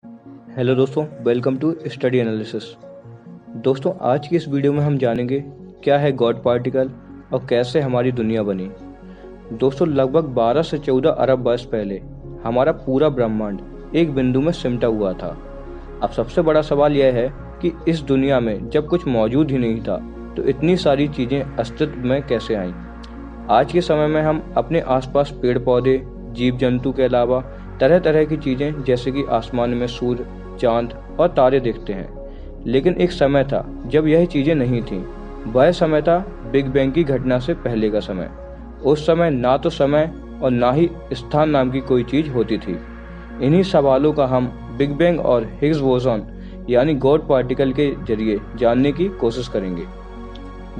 Hello दोस्तों, welcome to study analysis. दोस्तों, आज की इस वीडियो में हम जानेंगे क्या है गॉड पार्टिकल और कैसे हमारी दुनिया बनी। दोस्तों, लगभग 12 से 14 अरब वर्ष पहले हमारा पूरा ब्रह्मांड एक बिंदु में सिमटा हुआ था। अब सबसे बड़ा सवाल यह है कि इस दुनिया में जब कुछ मौजूद ही नहीं था तो इतनी सारी चीज़ें अस्तित्व में कैसे आईं। आज के समय में हम अपने आसपास पेड़ पौधे, जीव जंतु के अलावा तरह तरह की चीज़ें जैसे कि आसमान में सूर्य, चांद और तारे देखते हैं। लेकिन एक समय था जब यह चीज़ें नहीं थीं। वह समय था बिग बैंग की घटना से पहले का समय। उस समय ना तो समय और ना ही स्थान नाम की कोई चीज़ होती थी। इन्हीं सवालों का हम बिग बैंग और हिग्स बोसॉन यानी गॉड पार्टिकल के जरिए जानने की कोशिश करेंगे।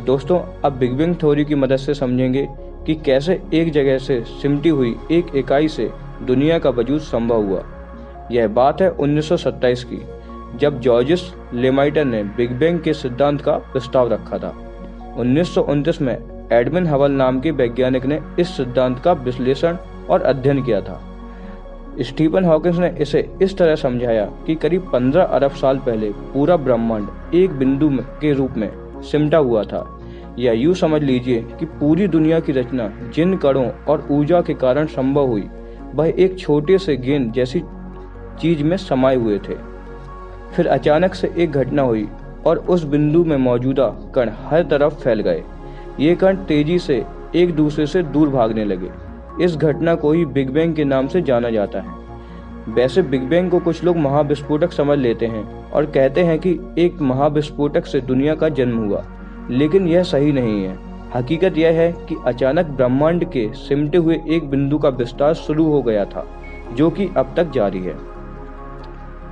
दोस्तों, अब बिग बैंग थ्योरी की मदद से समझेंगे कि कैसे एक जगह से सिमटी हुई एक इकाई से दुनिया का वजूद संभव हुआ। यह बात है 1927 की, जब जॉर्जिस लेमाइटर ने बिग बैंग के सिद्धांत का प्रस्ताव रखा था। 1929 में एडविन हबल नाम के वैज्ञानिक ने इस सिद्धांत का विश्लेषण और अध्ययन किया था। स्टीफन हॉकिंस ने इसे इस तरह समझाया कि करीब 15 अरब साल पहले पूरा ब्रह्मांड एक बिंदु के रूप में सिमटा हुआ था। या यूँ समझ लीजिए कि पूरी दुनिया की रचना जिन कणों और ऊर्जा के कारण संभव हुई वह एक छोटे से गेंद जैसी चीज में समाये हुए थे। फिर अचानक से एक घटना हुई और उस बिंदु में मौजूदा कण हर तरफ फैल गए। ये कण तेजी से एक दूसरे से दूर भागने लगे। इस घटना को ही बिग बैंग के नाम से जाना जाता है। वैसे बिग बैंग को कुछ लोग महाविस्फोटक समझ लेते हैं और कहते हैं कि एक महाविस्फोटक से दुनिया का जन्म हुआ, लेकिन यह सही नहीं है। हकीकत यह है कि अचानक ब्रह्मांड के सिमटे हुए एक बिंदु का विस्तार शुरू हो गया था, जो कि अब तक जारी है।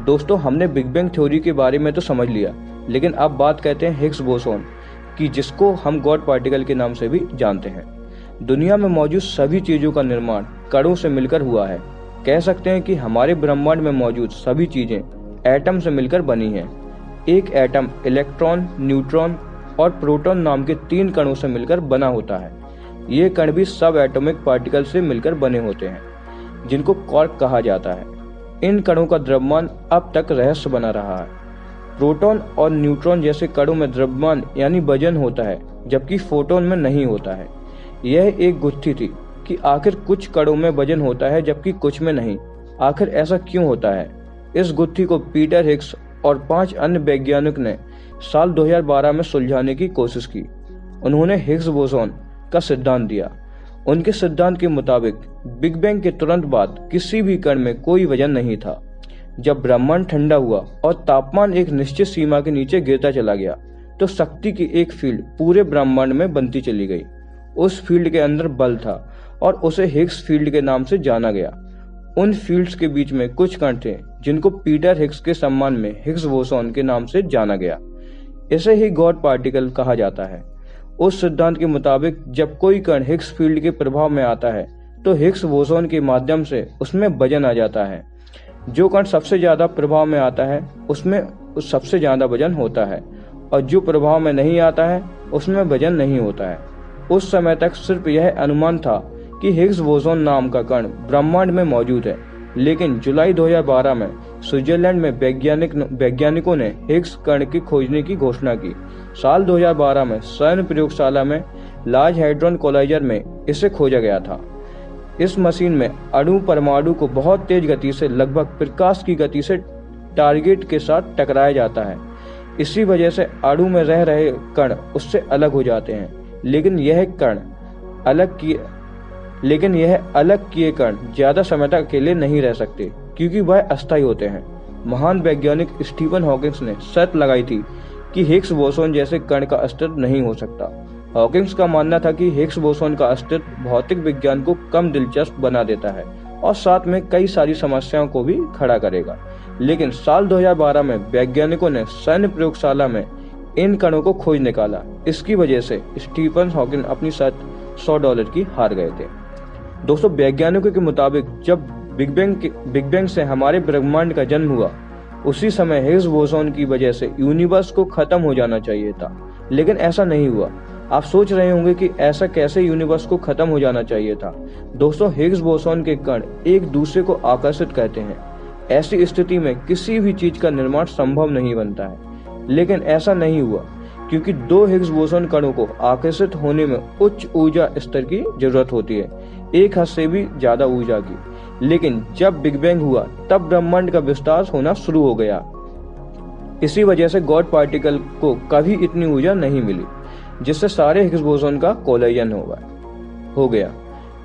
दोस्तों, हमने बिग बैंग थ्योरी के बारे में तो समझ लिया, लेकिन अब बात कहते हैं हिग्स बोसॉन की, जिसको हम गॉड पार्टिकल के नाम से भी जानते हैं। दुनिया में मौजूद सभी चीज़ों का निर्माण कणों से मिलकर हुआ है। कह सकते हैं कि हमारे ब्रह्मांड में मौजूद सभी चीज़ें एटम से मिलकर बनी हैं। एक एटम इलेक्ट्रॉन, न्यूट्रॉन और प्रोटॉन नाम के 3 कणों से मिलकर बना होता है। ये कण भी सब एटॉमिक पार्टिकल से मिलकर बने होते हैं, जिनको क्वार्क कहा जाता है। इन कणों का द्रव्यमान अब तक रहस्य बना रहा है। प्रोटॉन और न्यूट्रॉन जैसे कणों में द्रव्यमान यानी वजन होता है, जबकि फोटॉन में नहीं होता है। यह एक गुत्थी थी कि आखिर कुछ कणों में वजन होता है जबकि कुछ में नहीं। आखिर ऐसा क्यों होता है? इस गुत्थी को पीटर हिग्स और 5 अन्य वैज्ञानिक ने साल 2012 में सुलझाने की कोशिश की। उन्होंने हिग्स बोसॉन का सिद्धांत दिया। उनके सिद्धांत के मुताबिक बिग बैंग के तुरंत बाद किसी भी कण में कोई वजन नहीं था। जब ब्रह्मांड ठंडा हुआ और तापमान एक निश्चित सीमा के नीचे गिरता चला गया, तो शक्ति की एक फील्ड पूरे ब्रह्मांड में बनती चली गई। उस फील्ड के अंदर बल था और उसे हिग्स फील्ड के नाम से जाना गया। उन फील्ड्स के बीच में कुछ कण थे जिनको पीटर हिग्स के सम्मान में हिग्स बोसॉन के नाम से जाना गया। इसे ही गॉड पार्टिकल कहा जाता है। उस सिद्धांत के मुताबिक जब कोई कण हिग्स फील्ड के प्रभाव में आता है तो हिग्स बोसॉन के माध्यम से उसमें वजन आ जाता है। जो कण सबसे ज्यादा प्रभाव में आता है उसमें सबसे ज्यादा वजन होता है, और जो प्रभाव में नहीं आता है उसमें वजन नहीं होता है। उस समय तक सिर्फ यह अनुमान था कि हिग्स बोसॉन नाम का कण ब्रह्मांड में मौजूद है, लेकिन जुलाई 2012 में स्विट्जरलैंड में वैज्ञानिकों ने हिग्स कण की खोजने की घोषणा की। साल 2012 में सैन्य प्रयोगशाला में लार्ज हैड्रॉन कोलाइजर में इसे खोजा गया था। इस मशीन में अणु परमाणु को बहुत तेज गति से, लगभग प्रकाश की गति से टारगेट के साथ टकराया जाता है। इसी वजह से अणु में रह रहे कण उससे अलग हो जाते हैं, लेकिन यह अलग किए कण ज्यादा समय तक अकेले नहीं रह सकते, क्योंकि वह अस्थायी होते हैं। महान वैज्ञानिक स्टीफन हॉकिंस ने शर्त लगाई थी कि हिग्स बोसॉन जैसे कण का अस्तित्व नहीं हो सकता। हॉकिंस का मानना था कि हिग्स बोसॉन का अस्तित्व भौतिक विज्ञान को कम दिलचस्प बना देता है और साथ में कई सारी समस्याओं को भी खड़ा करेगा। लेकिन साल 2012 में वैज्ञानिकों ने सैन्य प्रयोगशाला में इन कणों को खोज निकाला। इसकी वजह से स्टीफन हॉकिंस अपनी शर्त $100 की हार गए थे। दोस्तों, वैज्ञानिकों के मुताबिक जब बिग बैंग से हमारे ब्रह्मांड का जन्म हुआ, उसी समय हिग्स बोसॉन की वजह से यूनिवर्स को खत्म हो जाना चाहिए था, लेकिन ऐसा नहीं हुआ। आप सोच रहे होंगे कि ऐसा कैसे यूनिवर्स को खत्म हो जाना चाहिए था। दोस्तों, हिग्स बोसॉन के कण एक दूसरे को आकर्षित करते हैं। ऐसी स्थिति में किसी भी चीज का निर्माण संभव नहीं बनता है। लेकिन ऐसा नहीं हुआ, क्योंकि दो हिग्स बोसोन कणों को आकर्षित होने में उच्च ऊर्जा स्तर की जरूरत होती है, एक हद से भी ज्यादा ऊर्जा की। लेकिन जब बिग बैंग हुआ तब ब्रह्मांड का विस्तार होना शुरू हो गया। इसी वजह से गॉड पार्टिकल को कभी इतनी ऊर्जा नहीं मिली जिससे सारे हिग्स बोसोन का कोलाइजन हो गया।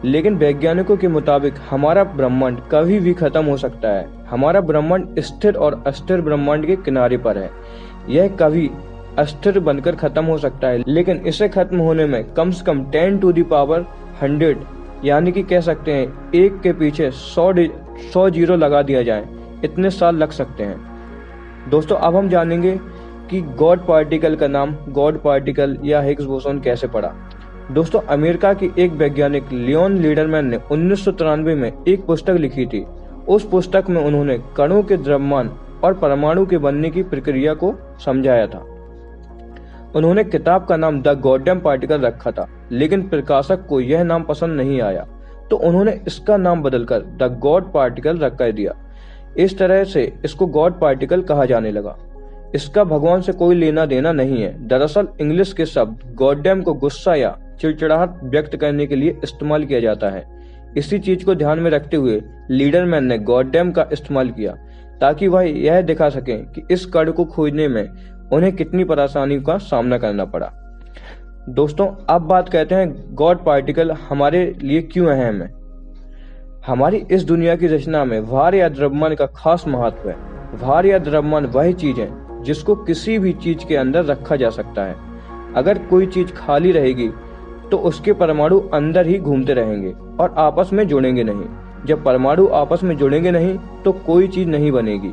लेकिन वैज्ञानिकों के मुताबिक हमारा ब्रह्मांड कभी भी खत्म हो सकता है। हमारा ब्रह्मांड स्थिर और अस्थिर ब्रह्मांड के किनारे पर है। यह कभी अस्थिर बनकर खत्म हो सकता है, लेकिन इसे खत्म होने में कम से कम 10⁻100 यानी कि कह सकते हैं 1 के पीछे 100 जीरो लगा दिया जाए, इतने साल लग सकते हैं। दोस्तों, अब हम जानेंगे कि गॉड पार्टिकल का नाम गॉड पार्टिकल या हिग्स बोसोन कैसे पड़ा। दोस्तों, अमेरिका की एक वैज्ञानिक लियोन लीडरमैन ने 1993 में एक पुस्तक लिखी थी। उस पुस्तक में उन्होंने कणों के द्रव्यमान और परमाणु के बनने की प्रक्रिया को समझाया था। उन्होंने किताब का नाम द गॉडडैम पार्टिकल रखा था, लेकिन प्रकाशक को यह नाम पसंद नहीं आया, तो उन्होंने इसका नाम बदलकर द गॉड पार्टिकल रख कर दिया। इस तरह से इसको गॉड पार्टिकल कहा जाने लगा। इसका भगवान से कोई लेना देना नहीं है। दरअसल इंग्लिश के शब्द गॉडडैम को गुस्सा या चिड़चिड़ाहट व्यक्त करने के लिए इस्तेमाल किया जाता है। इसी चीज को ध्यान में रखते हुए लीडरमैन ने गॉडडैम का इस्तेमाल किया, ताकि वह यह दिखा सकें कि इस कण को खोजने में उन्हें कितनी परेशानियों का सामना करना पड़ा। दोस्तों, अब बात करते हैं गॉड पार्टिकल हमारे लिए क्यों अहम है। हमारी इस दुनिया की रचना में भार या द्रव्यमान का खास महत्व है। भार या द्रव्यमान वही चीज है जिसको किसी भी चीज के अंदर रखा जा सकता है। अगर कोई चीज खाली रहेगी तो उसके परमाणु अंदर ही घूमते रहेंगे और आपस में जुड़ेंगे नहीं। जब परमाणु आपस में जुड़ेंगे नहीं तो कोई चीज नहीं बनेगी।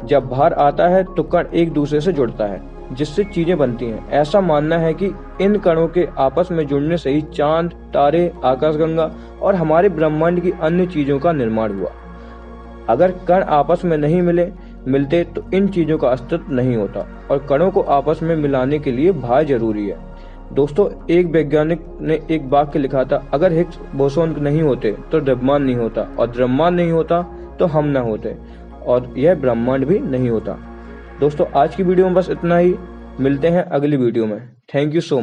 जब भार आता है तो कण एक दूसरे से जुड़ता है, जिससे चीजें बनती हैं। ऐसा मानना है कि इन कणों के आपस में जुड़ने से ही चांद, तारे, आकाशगंगा और हमारे ब्रह्मांड की अन्य चीजों का निर्माण हुआ। अगर कण आपस में नहीं मिलते तो इन चीजों का अस्तित्व नहीं होता, और कणों को आपस में मिलाने के लिए भार जरूरी है। दोस्तों, एक वैज्ञानिक ने एक वाक्य लिखा था, अगर हिग्स बोसोन नहीं होते तो द्रव्यमान नहीं होता, और द्रव्यमान नहीं होता तो हम न होते, और यह ब्रह्मांड भी नहीं होता। दोस्तों, आज की वीडियो में बस इतना ही। मिलते हैं अगली वीडियो में। Thank you so much.